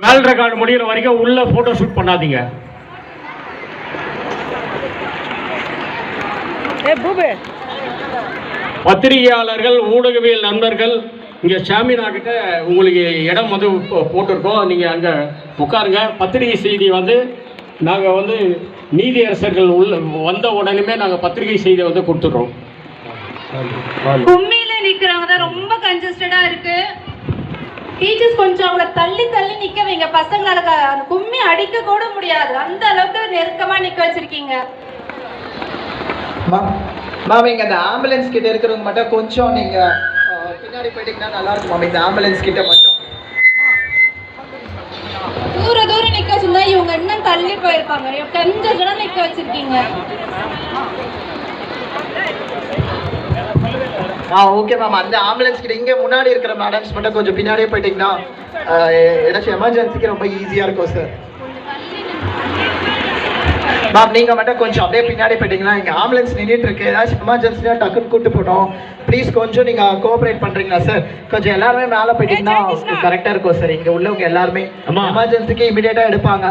World record முடிகிற வரைக்கும் உள்ள போட்டோ ஷூட் பண்ணாதீங்க. பத்திரிகையாளர்கள், ஊடகவியல் நண்பர்கள், இங்கே ஷாமினா கிட்ட உங்களுக்கு இடம் வந்து போட்டிருக்கோம், நீங்கள் அங்கே உட்காருங்க. பத்திரிகை செய்தி வந்து நாங்கள் வந்து நீதியரசர்கள் உள்ள வந்த உடனே நாங்கள் பத்திரிகை செய்தியை வந்து கொடுத்துட்றோம். கும்மியில நிக்கிறவங்க தான் ரொம்ப கன்ஜஸ்டடா இருக்கு. டீச்சர்ஸ் கொஞ்சம் அவங்கள தள்ளி தள்ளி நிக்க வைங்க. பசங்களால கும்மி அடிக்க கூட முடியாது, அந்த அளவுக்கு நெருக்கமா நிக்க வச்சிருக்கீங்க. மேம் இங்க அந்த ஆம்புலன்ஸ் கிட்ட இருக்கிறவங்க மட்டும் கொஞ்சம் நீங்க பின்னாடி போயிட்டீங்கன்னா நல்லா இருக்கும் மேம். இந்த ஆம்புலன்ஸ் கிட்ட மட்டும் தூர தூரம் நிக்க சொன்னா இவங்க இன்னும் தள்ளி போயிருப்பாங்க. கொஞ்சம் ஜனம் நிக்க வச்சிருக்கீங்க. Okay ma'am. அந்த ஆம்புலன்ஸ் கிட்ட இங்கே முன்னாடி இருக்கிற மேடம்ஸ் மட்டும் கொஞ்சம் பின்னாடியே போயிட்டீங்கன்னா ஏதாச்சும் எமர்ஜென்சிக்கு ரொம்ப ஈஸியாக இருக்கும் சார். மேம் நீங்கள் மட்டும் கொஞ்சம் அப்படியே பின்னாடி போயிட்டீங்கன்னா இங்கே ஆம்புலன்ஸ் நின்றுட்டு இருக்கு, ஏதாச்சும் எமர்ஜென்சியாக டக்குன்னு கூட்டு போட்டோம். ப்ளீஸ் கொஞ்சம் நீங்கள் கோஆப்ரேட் பண்ணுறீங்களா சார்? கொஞ்சம் எல்லாருமே மேலே போயிட்டீங்கன்னா கரெக்டாக இருக்கும் சார். இங்கே உள்ளவங்க எல்லாருமே எமர்ஜென்சிக்கு இமீடியட்டாக எடுப்பாங்க.